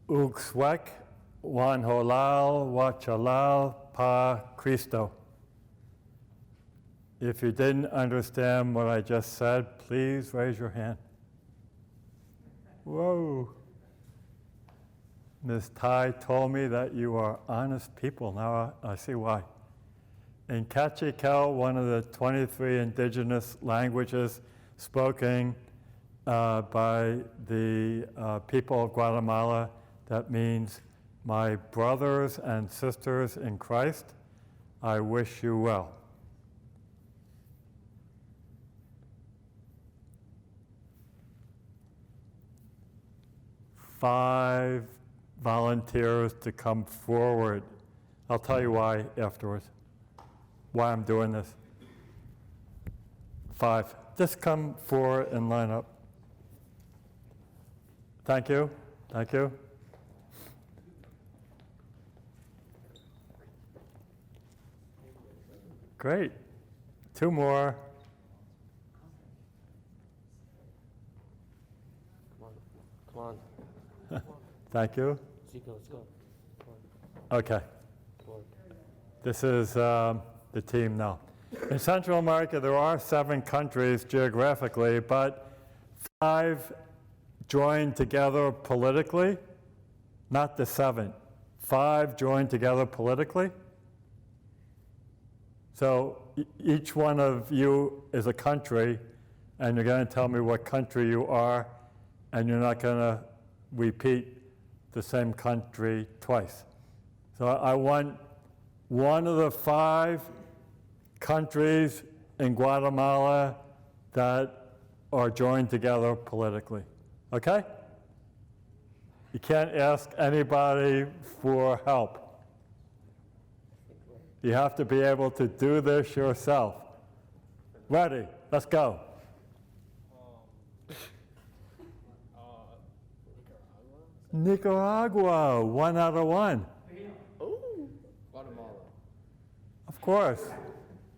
Uxwek, Wan Holal, Wachalal, Pa Cristo. If you didn't understand what I just said, please raise your hand. Whoa. Ms. Tai told me that you are honest people. Now I see why. In Cachiquel, one of the 23 indigenous languages spoken by the people of Guatemala, that means, my brothers and sisters in Christ, I wish you well. Five volunteers to come forward. I'll tell you why afterwards, why I'm doing this. 5. Just come forward and line up. Thank you. Thank you. Great. 2 more. Come on. Thank you. Let's go. Okay. This is the team now. In Central America, there are 7 countries geographically, but 5 joined together politically, not the 7. 5 joined together politically. So each one of you is a country, and you're going to tell me what country you are, and you're not going to repeat the same country twice. So I want one of the 5 countries in Guatemala that are joined together politically. Okay? You can't ask anybody for help. You have to be able to do this yourself. Ready? Let's go. Nicaragua, 1 out of 1. Oh, Guatemala. Of course.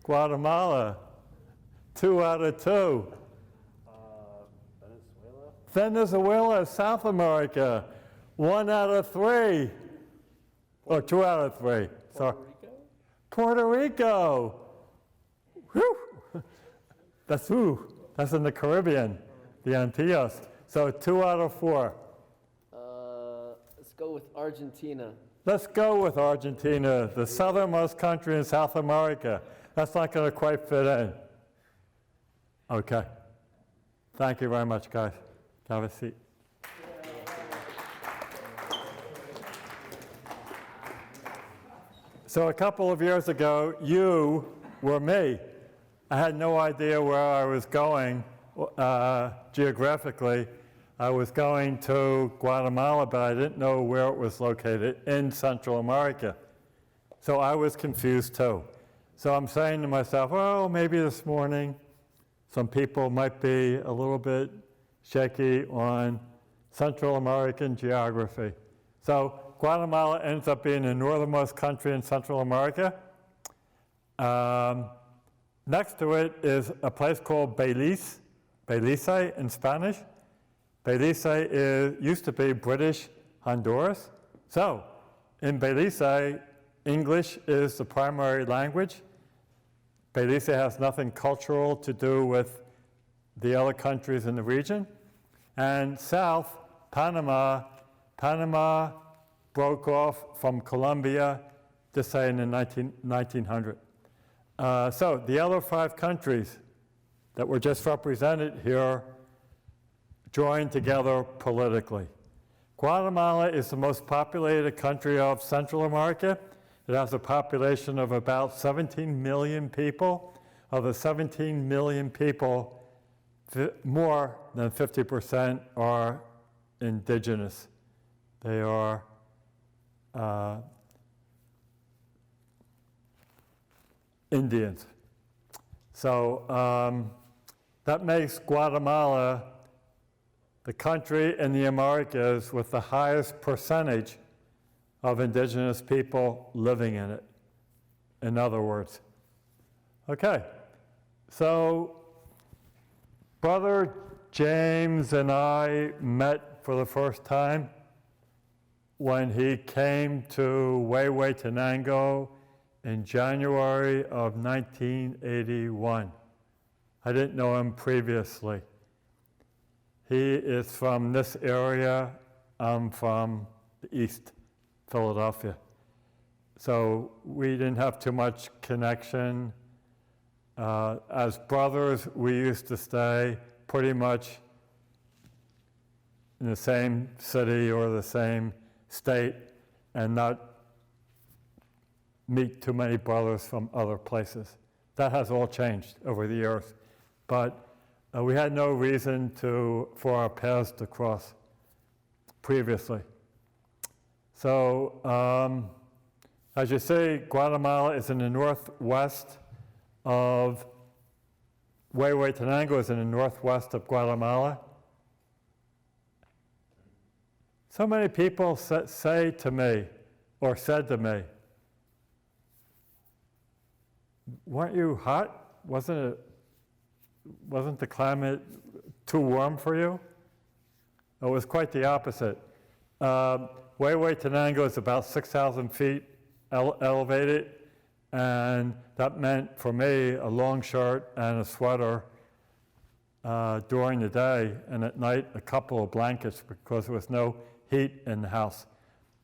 Guatemala, 2 out of 2. Venezuela, South America, 1 out of 3. Or 2 out of 3. Sorry. Puerto Rico. Whew. That's in the Caribbean, the Antilles. So 2 out of 4. Let's go with Argentina. Let's go with Argentina, the southernmost country in South America. That's not going to quite fit in. Okay. Thank you very much, guys. Have a seat. So a couple of years ago, you were me. I had no idea where I was going geographically. I was going to Guatemala, but I didn't know where it was located in Central America. So I was confused too. So I'm saying to myself, well, maybe this morning some people might be a little bit shaky on Central American geography. So Guatemala ends up being the northernmost country in Central America. Next to it is a place called Belize in Spanish. Belize used to be British Honduras. So in Belize, English is the primary language. Belize has nothing cultural to do with the other countries in the region. And south, Panama broke off from Colombia, just say in the 1900. So the other 5 countries that were just represented here joined together politically. Guatemala is the most populated country of Central America. It has a population of about 17 million people. Of the 17 million people, more than 50% are indigenous. They are Indians. So that makes Guatemala the country in the Americas with the highest percentage of indigenous people living in it, in other words. Okay, so Brother James and I met for the first time when he came to Huehuetenango in January of 1981. I didn't know him previously. He is from this area. I'm from the East, Philadelphia. So we didn't have too much connection. As brothers, we used to stay pretty much in the same city or the same state and not meet too many brothers from other places. That has all changed over the years. But we had no reason for our paths to cross previously. So, as you see, Guatemala is in the northwest of, Huehuetenango is in the northwest of Guatemala. So many people say to me, or said to me, weren't you hot? Wasn't the climate too warm for you? It was quite the opposite. Huehuetenango is about 6,000 feet elevated, and that meant for me a long shirt and a sweater during the day, and at night a couple of blankets because there was no heat in the house.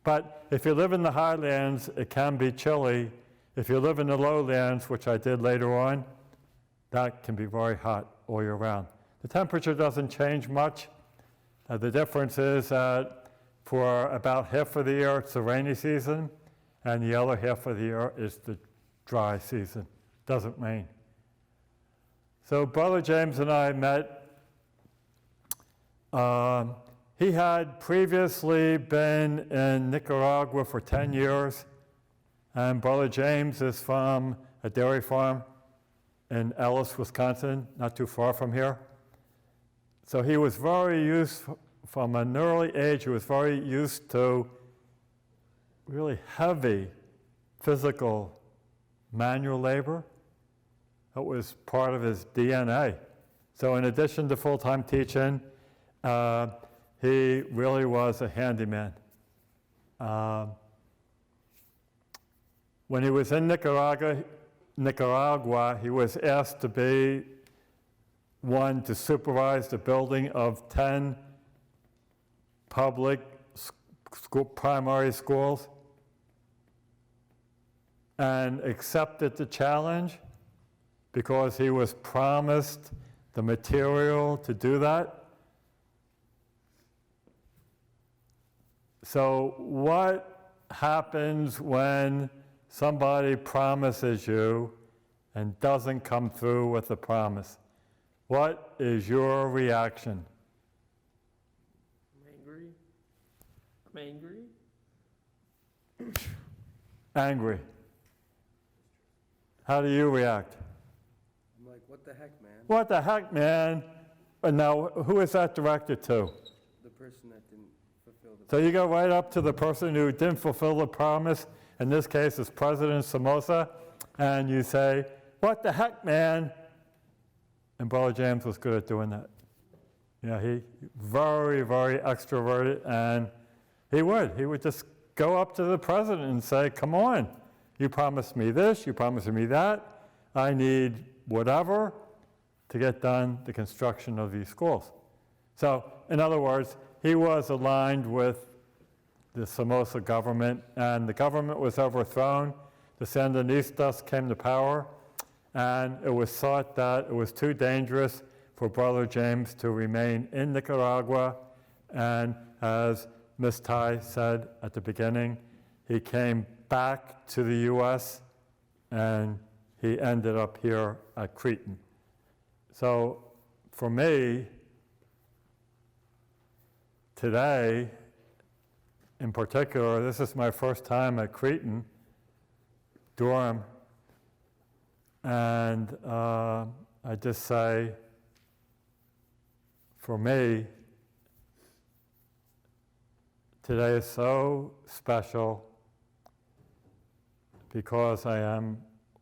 But if you live in the highlands, it can be chilly. If you live in the lowlands, which I did later on, that can be very hot all year round. The temperature doesn't change much. The difference is that for about half of the year it's the rainy season, and the other half of the year is the dry season. Doesn't rain. So Brother James and I met. He had previously been in Nicaragua for 10 years, and Brother James is from a dairy farm in Ellis, Wisconsin, not too far from here. So he was very used, from an early age, he was very used to really heavy physical manual labor. That was part of his DNA. So in addition to full-time teaching, he really was a handyman. When he was in Nicaragua, he was asked to be one to supervise the building of 10 public primary schools, and accepted the challenge because he was promised the material to do that. So what happens when somebody promises you and doesn't come through with the promise? What is your reaction? I'm angry. Angry. How do you react? I'm like, what the heck, man? What the heck, man? And now, who is that directed to? The person that didn't fulfill the So you go right up to the person who didn't fulfill the promise. In this case, it's President Somoza, and you say, what the heck, man? And Brother James was good at doing that. Yeah, he very, very extroverted, and he would just go up to the president and say, come on, you promised me this, you promised me that, I need whatever to get done the construction of these schools. So, in other words, he was aligned with the Somoza government, and the government was overthrown. The Sandinistas came to power, and it was thought that it was too dangerous for Brother James to remain in Nicaragua, and as Ms. Tai said at the beginning, he came back to the U.S., and he ended up here at Cretin. So for me, today, in particular, this is my first time at Cretin-Derham, and I just say, for me, today is so special because I am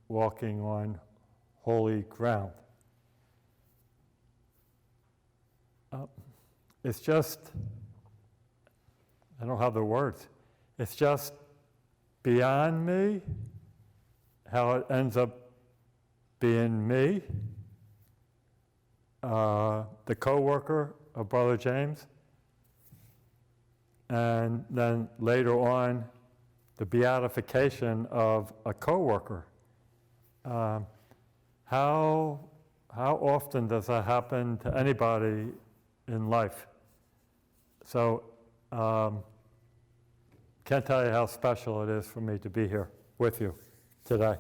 walking on holy ground. It's just, I don't have the words. It's just beyond me how it ends up being me, the co-worker of Brother James, and then later on, the beatification of a co-worker. How often does that happen to anybody in life? So, can't tell you how special it is for me to be here with you today.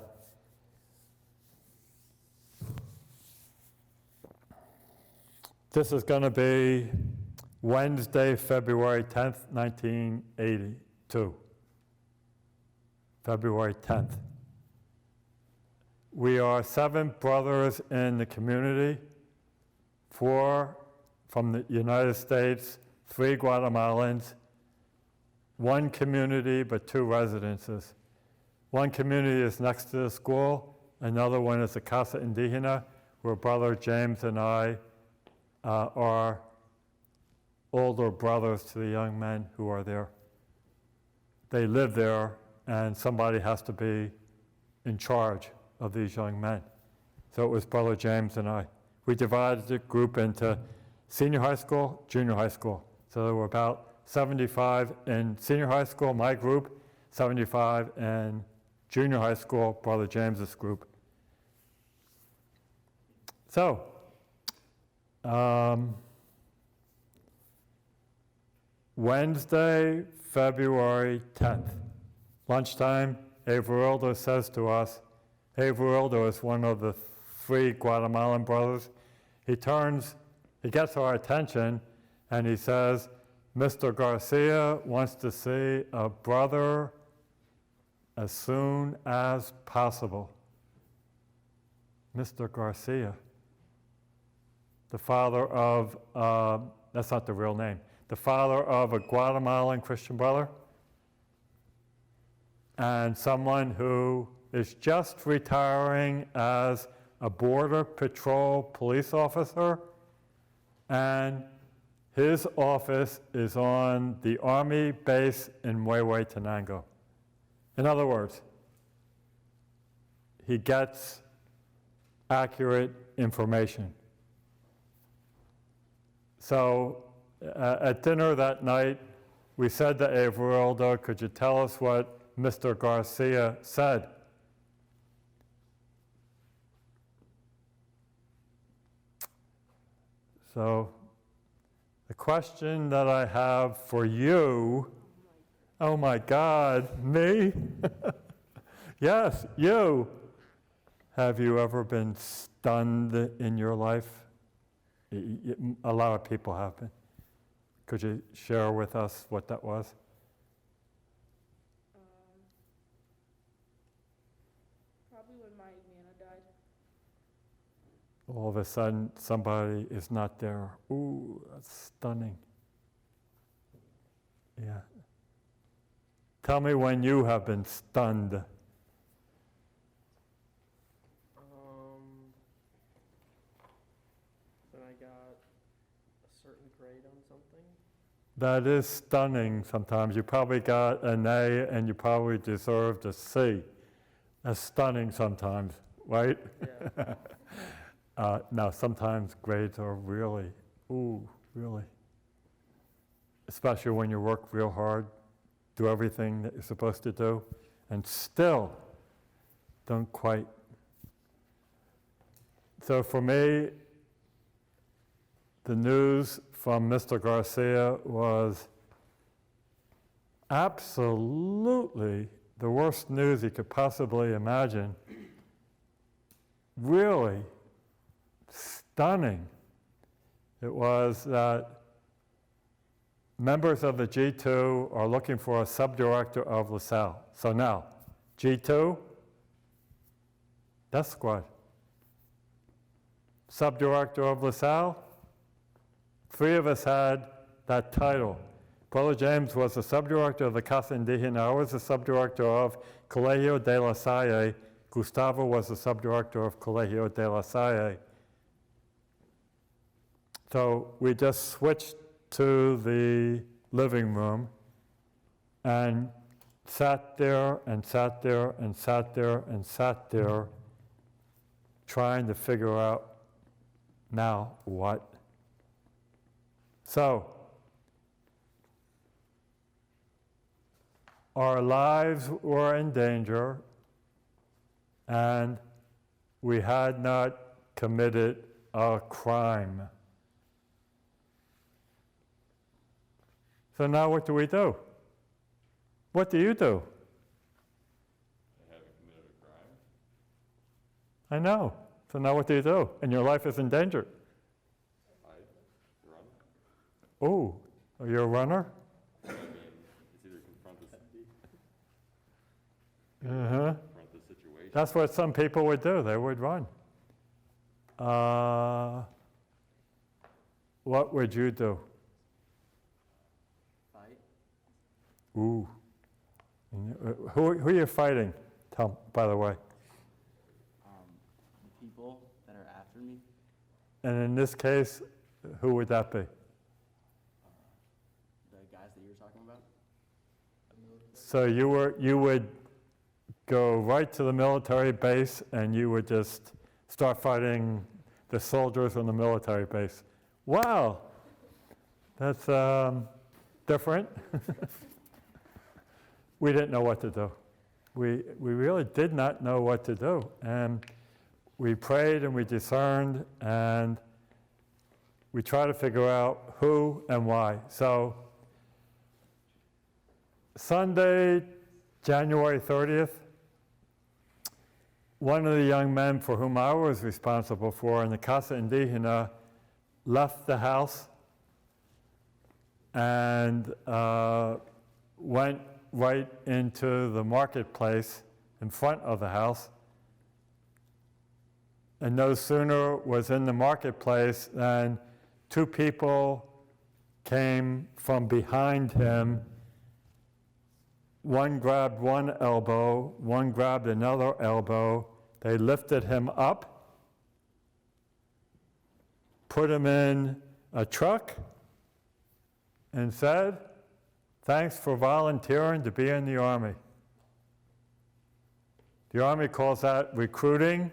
This is going to be Wednesday, February 10th, 1982. February 10th. We are 7 brothers in the community, 4 from the United States, 3 Guatemalans, 1 community but 2 residences. 1 community is next to the school, another one is the Casa Indígena, where Brother James and I are older brothers to the young men who are there. They live there, and somebody has to be in charge of these young men. So it was Brother James and I. We divided the group into senior high school, junior high school. So there were about 75 in senior high school, my group, 75 in junior high school, Brother James's group. So, Wednesday, February 10th, lunchtime, Everildo says to us, Everildo is one of the 3 Guatemalan brothers. He gets our attention, and he says, Mr. Garcia wants to see a brother as soon as possible. Mr. Garcia, the father of, that's not the real name, the father of a Guatemalan Christian brother, and someone who is just retiring as a Border Patrol police officer, and his office is on the Army base in Huehuetenango. In other words, he gets accurate information. So at dinner that night, we said to Everildo, could you tell us what Mr. Garcia said? So the question that I have for you, oh my God, me? Yes, you. Have you ever been stunned in your life? A lot of people have been. Could you share with us what that was? Probably when my Nana died. All of a sudden, somebody is not there. Ooh, that's stunning. Yeah. Tell me when you have been stunned. When I got a certain grade on something. That is stunning sometimes. You probably got an A and you probably deserved a C. That's stunning sometimes, right? Yeah. Now, sometimes grades are really, really. Especially when you work real hard, do everything that you're supposed to do, and still don't quite. So for me, the news from Mr. Garcia was absolutely the worst news you could possibly imagine. Really stunning. It was that members of the G2 are looking for a subdirector of LaSalle. So now, G2, death squad. Subdirector of LaSalle, 3 of us had that title. Brother James was the subdirector of the Casa Indígena. I was the subdirector of Colegio de la Salle. Gustavo was the subdirector of Colegio de la Salle. So we just switched to the living room, and sat there and sat there and sat there and sat there trying to figure out now what. So, our lives were in danger and we had not committed a crime. So now what do we do? What do you do? I haven't committed a crime. I know. So now what do you do? And your life is in danger. I run. Oh, you're a runner? I mean, it's either confront Uh-huh. the situation. That's what some people would do. They would run. What would you do? Fight. Ooh. Who are you fighting? By the way. The people that are after me, And in this case, who would that be? the guys that you were talking about. So you would go right to the military base and you would just start fighting the soldiers on the military base. Wow, that's different. We didn't know what to do. We really did not know what to do. And we prayed and we discerned and we tried to figure out who and why. So Sunday, January 30th, one of the young men for whom I was responsible for in the Casa Indígena left the house and went right into the marketplace in front of the house. And no sooner was in the marketplace than two people came from behind him. One grabbed one elbow, one grabbed another elbow. They lifted him up, put him in a truck, and said, "Thanks for volunteering to be in the Army." The Army calls that recruiting.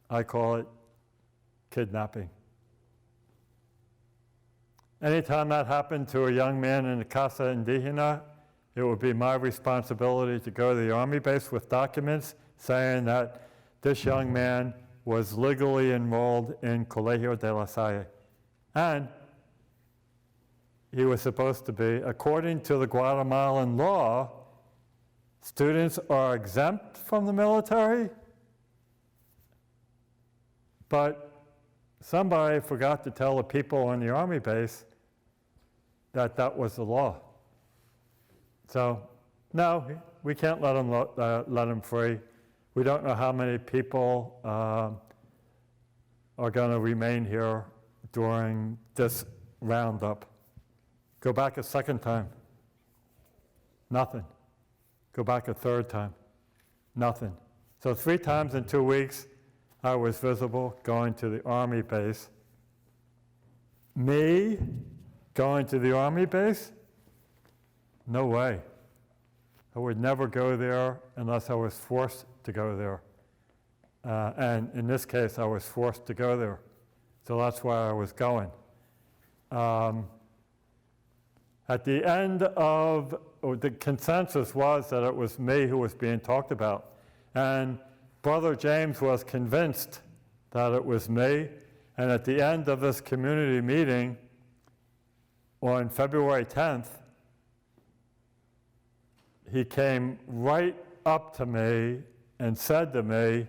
I call it kidnapping. Anytime that happened to a young man in the Casa Indígena, it would be my responsibility to go to the Army base with documents saying that this young man was legally enrolled in Colegio de la Salle. And he was supposed to be, according to the Guatemalan law, students are exempt from the military, but somebody forgot to tell the people on the Army base that that was the law. So, no, we can't let them free. We don't know how many people are going to remain here during this roundup. Go back a second time. Nothing. Go back a third time. Nothing. So 3 times in 2 weeks, I was visible going to the Army base. Me going to the Army base? No way. I would never go there unless I was forced to go there. And in this case, I was forced to go there. So that's why I was going. At the end of, the consensus was that it was me who was being talked about. And Brother James was convinced that it was me. And at the end of this community meeting on February 10th, he came right up to me and said to me,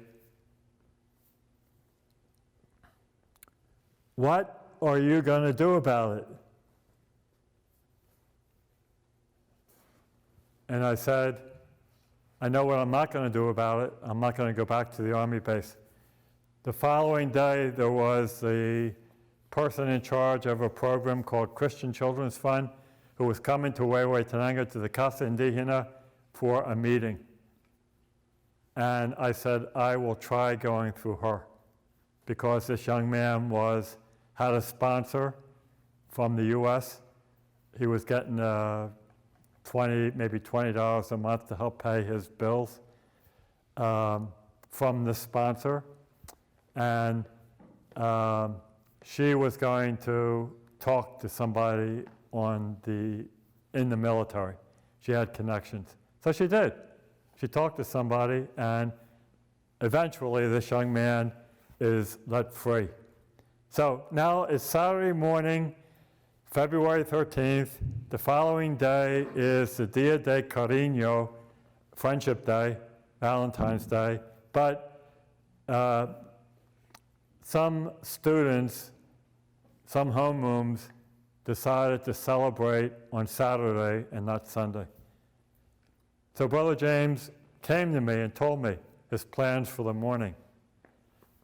"What are you going to do about it?" And I said, "I know what I'm not going to do about it. I'm not going to go back to the Army base." The following day, there was the person in charge of a program called Christian Children's Fund who was coming to Huehuetenango to the Casa Indígena for a meeting. And I said, I will try going through her because this young man had a sponsor from the U.S. He was getting maybe $20 a month to help pay his bills from the sponsor. And she was going to talk to somebody in the military. She had connections. So she did. She talked to somebody, and eventually this young man is let free. So now it's Saturday morning, February 13th. The following day is the Dia de Cariño, Friendship Day, Valentine's Day. But some students, some homerooms, decided to celebrate on Saturday and not Sunday. So Brother James came to me and told me his plans for the morning.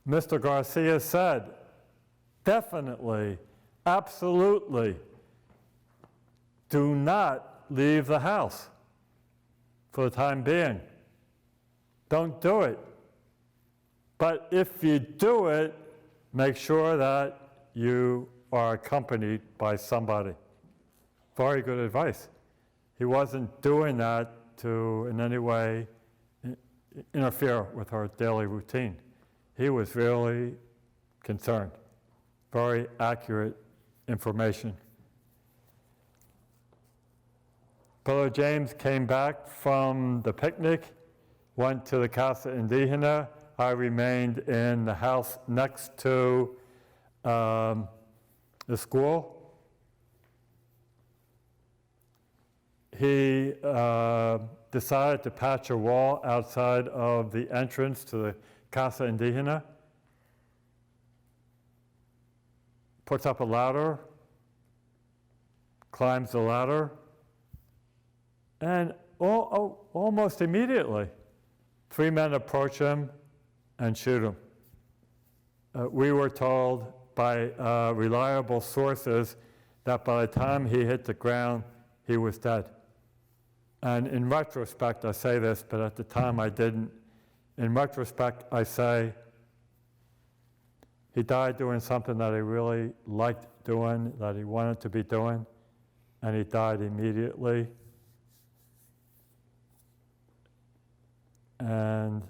Mr. Garcia said, definitely, absolutely, do not leave the house for the time being. Don't do it. But if you do it, make sure that you are accompanied by somebody. Very good advice. He wasn't doing that to in any way interfere with our daily routine. He was really concerned. Very accurate information. Brother James came back from the picnic, went to the Casa Indígena. I remained in the house next to the school. He decided to patch a wall outside of the entrance to the Casa Indígena, puts up a ladder, climbs the ladder, and almost immediately, 3 men approach him and shoot him. We were told by reliable sources that by the time he hit the ground, he was dead. And in retrospect, I say this, but at the time I didn't. In retrospect, I say he died doing something that he really liked doing, that he wanted to be doing, and he died immediately. And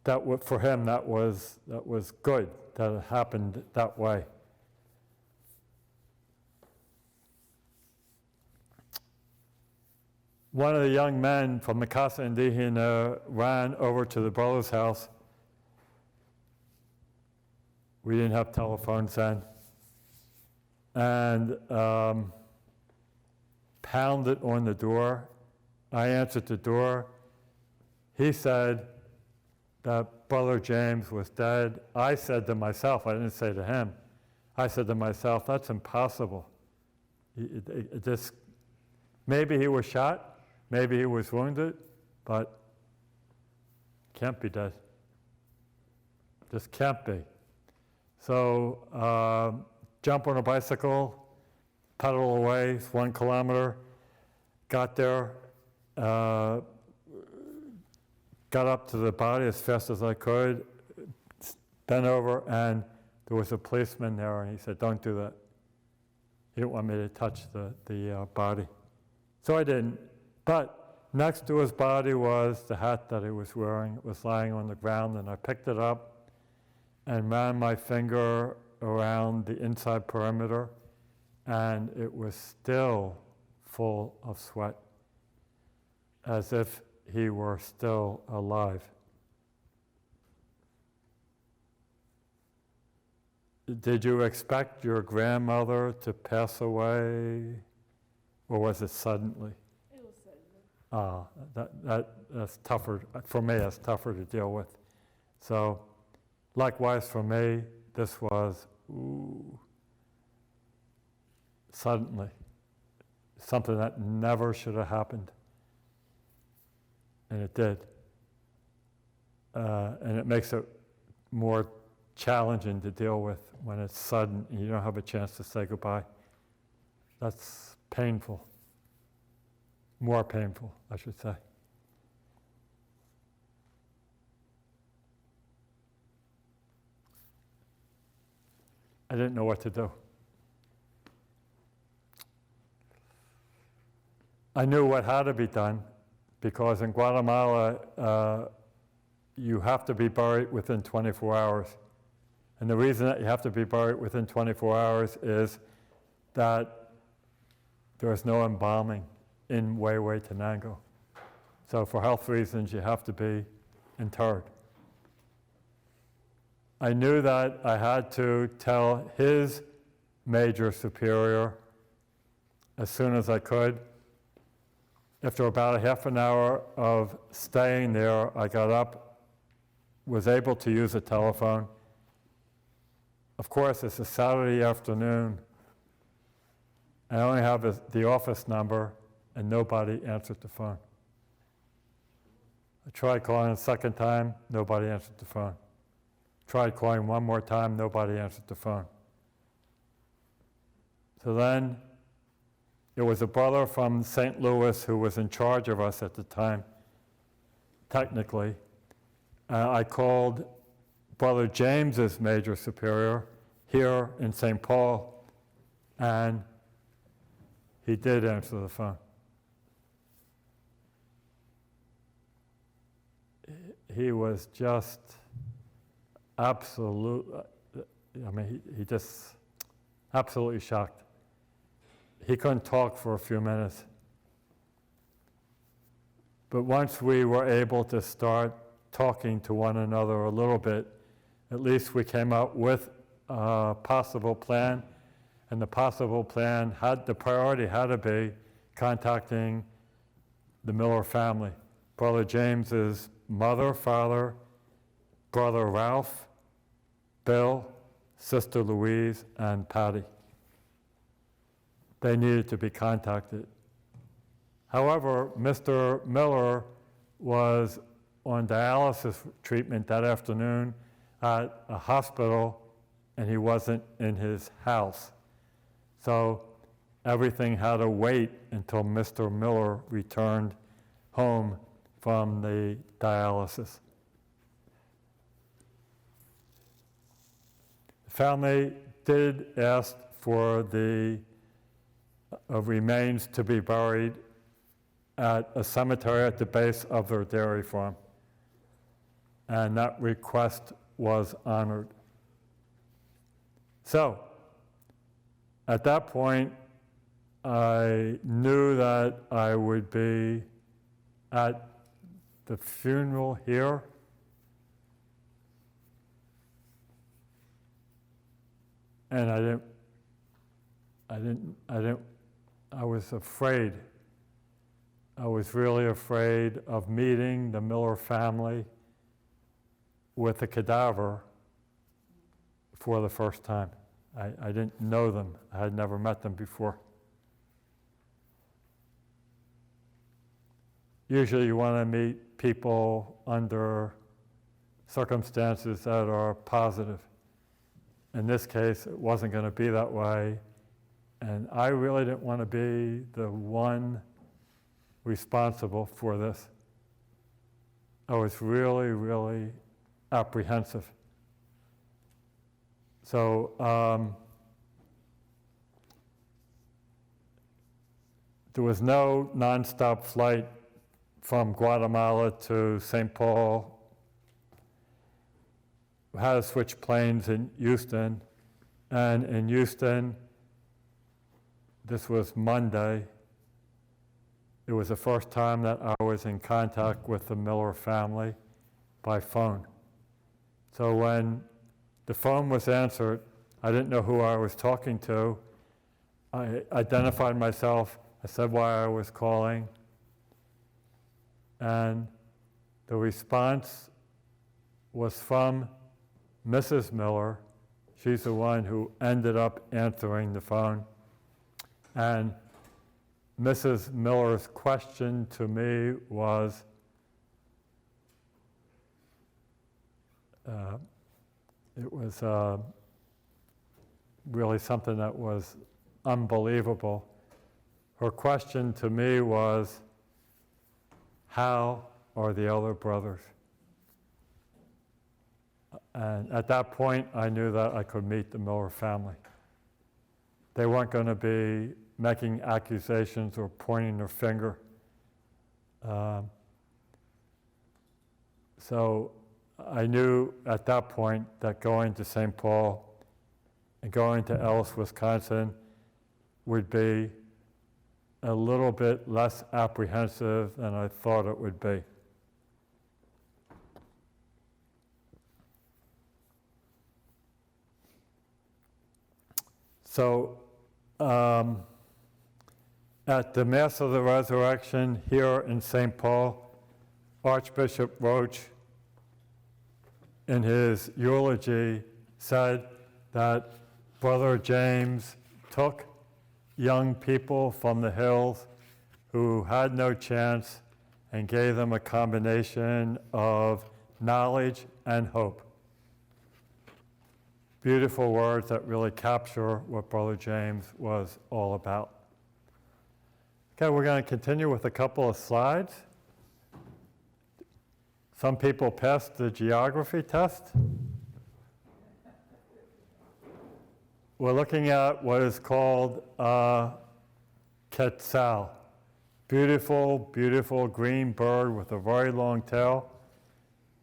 for him, that was good that it happened that way. One of the young men from the Casa Indígena ran over to the brother's house. We didn't have telephones then. And pounded on the door. I answered the door. He said that Brother James was dead. I said to myself, I didn't say to him, I said to myself, that's impossible. Maybe he was shot. Maybe he was wounded, but can't be dead. Just can't be. So jump on a bicycle, pedal away, 1 kilometer, got there, got up to the body as fast as I could, bent over, and there was a policeman there, and he said, don't do that. He didn't want me to touch the body. So I didn't. But next to his body was the hat that he was wearing. It was lying on the ground, and I picked it up and ran my finger around the inside perimeter, and it was still full of sweat, as if he were still alive. Did you expect your grandmother to pass away, or was it suddenly? That's tougher, for me, that's tougher to deal with. So, likewise for me, this was, suddenly, something that never should have happened. And it did. And it makes it more challenging to deal with when it's sudden and you don't have a chance to say goodbye. That's painful. More painful, I should say. I didn't know what to do. I knew what had to be done, because in Guatemala, you have to be buried within 24 hours. And the reason that you have to be buried within 24 hours is that there is no embalming in Huehuetenango. So for health reasons, you have to be interred. I knew that I had to tell his major superior as soon as I could. After about a half an hour of staying there, I got up, was able to use a telephone. Of course, it's a Saturday afternoon. I only have the office number, and nobody answered the phone. I tried calling a second time, nobody answered the phone. Tried calling one more time, nobody answered the phone. So then, it was a brother from St. Louis who was in charge of us at the time, technically. I called Brother James's major superior here in St. Paul, and he did answer the phone. He was just he just absolutely shocked. He couldn't talk for a few minutes. But once we were able to start talking to one another a little bit, at least we came up with a possible plan, and the possible plan the priority had to be contacting the Miller family. Brother James's mother, father, brother Ralph, Bill, sister Louise, and Patty. They needed to be contacted. However, Mr. Miller was on dialysis treatment that afternoon at a hospital, and he wasn't in his house. So everything had to wait until Mr. Miller returned home from the dialysis. The family did ask for the remains to be buried at a cemetery at the base of their dairy farm. And that request was honored. So, at that point, I knew that I would be at the funeral here. And I was afraid. I was really afraid of meeting the Miller family with a cadaver for the first time. I didn't know them. I had never met them before. Usually you want to meet people under circumstances that are positive. In this case, it wasn't going to be that way, and I really didn't want to be the one responsible for this. I was really, really apprehensive. So there was no nonstop flight from Guatemala to St. Paul. We had to switch planes in Houston, and in Houston, this was Monday. It was the first time that I was in contact with the Miller family by phone. So when the phone was answered, I didn't know who I was talking to. I identified myself. I said why I was calling. And the response was from Mrs. Miller. She's the one who ended up answering the phone. And Mrs. Miller's question to me was, it was really something that was unbelievable. Her question to me was, how are the other brothers? And at that point, I knew that I could meet the Miller family. They weren't going to be making accusations or pointing their finger. So I knew at that point that going to St. Paul and going to Ellis, Wisconsin would be a little bit less apprehensive than I thought it would be. So at the Mass of the Resurrection here in St. Paul, Archbishop Roach, in his eulogy, said that Brother James took young people from the hills who had no chance and gave them a combination of knowledge and hope. Beautiful words that really capture what Brother James was all about. Okay, we're going to continue with a couple of slides. Some people passed the geography test. We're looking at what is called Quetzal. Beautiful, beautiful green bird with a very long tail.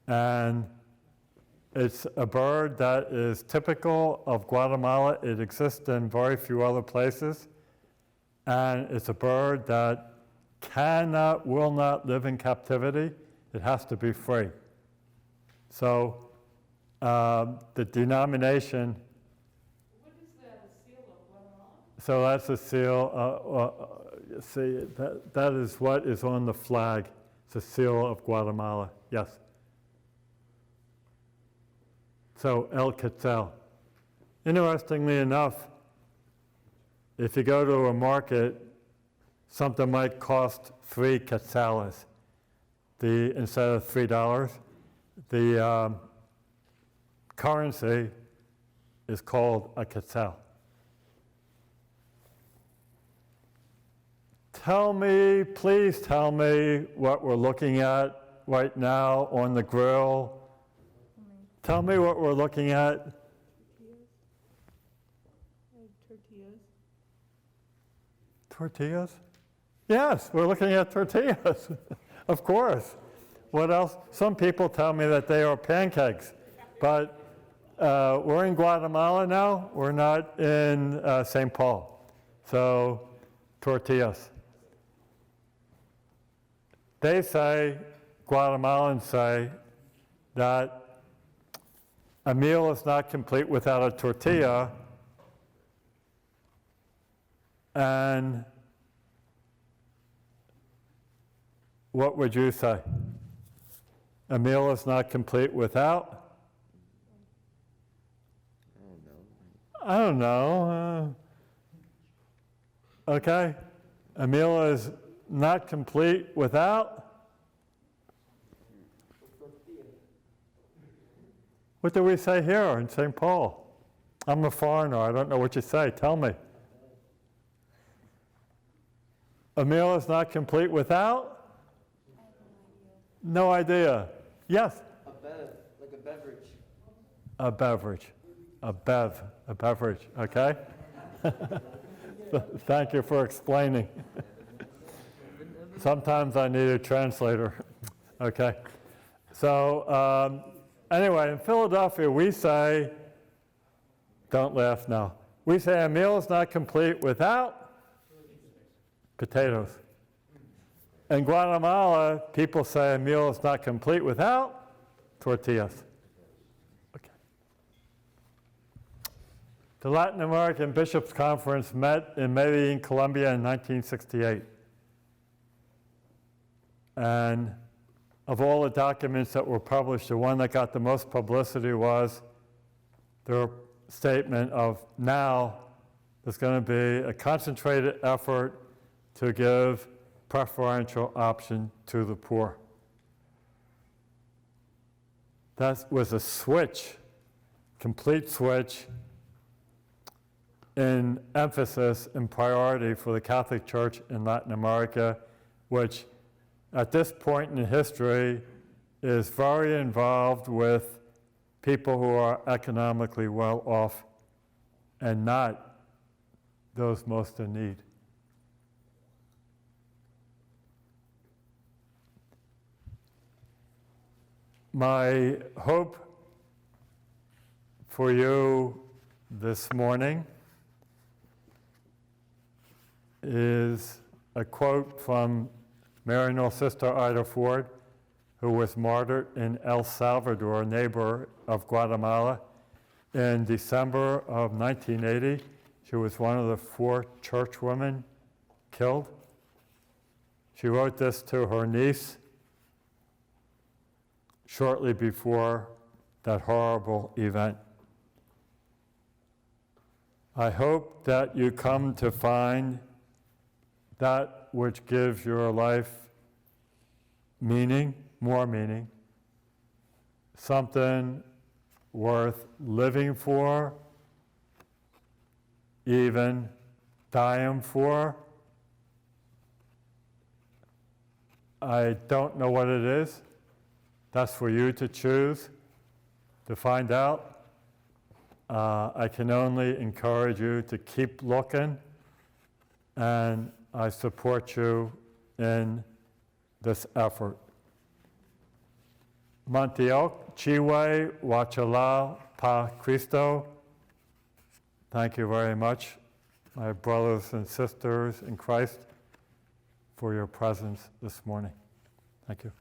And it's a bird that is typical of Guatemala. It exists in very few other places. And it's a bird that will not live in captivity. It has to be free. So the denomination. What is that, a seal of Guatemala? So that's a seal. See, that is what is on the flag. It's a seal of Guatemala. Yes. So El Quetzal. Interestingly enough, if you go to a market, something might cost 3 quetzales. Instead of $3, the currency is called a quetzal. Please tell me what we're looking at right now on the grill. Tell me what we're looking at. Tortillas. Tortillas? Yes, we're looking at tortillas. Of course. What else? Some people tell me that they are pancakes, but we're in Guatemala now. We're not in St. Paul. So, tortillas. They say, Guatemalans say, that a meal is not complete without a tortilla, and what would you say? A meal is not complete without? I don't know. Okay. A meal is not complete without? What do we say here in St. Paul? I'm a foreigner. I don't know what you say. Tell me. A meal is not complete without? No idea. Yes? A bev, like a beverage. A beverage. A beverage, okay? Thank you for explaining. Sometimes I need a translator. Okay. So anyway, in Philadelphia, we say, don't laugh now. We say a meal is not complete without potatoes. In Guatemala, people say a meal is not complete without tortillas. Okay. The Latin American Bishops' Conference met in Medellin, Colombia in 1968. And of all the documents that were published, the one that got the most publicity was their statement of now there's going to be a concentrated effort to give preferential option to the poor. That was a switch, complete switch in emphasis and priority for the Catholic Church in Latin America, which at this point in history is very involved with people who are economically well off and not those most in need. My hope for you this morning is a quote from Maryknoll's sister Ida Ford, who was martyred in El Salvador, a neighbor of Guatemala, in December of 1980. She was one of the 4 churchwomen killed. She wrote this to her niece shortly before that horrible event. I hope that you come to find that which gives your life meaning, more meaning, something worth living for, even dying for. I don't know what it is. That's for you to choose, to find out. I can only encourage you to keep looking, and I support you in this effort. Mantiok, Chiwe, Wachala, Pa Cristo. Thank you very much, my brothers and sisters in Christ, for your presence this morning. Thank you.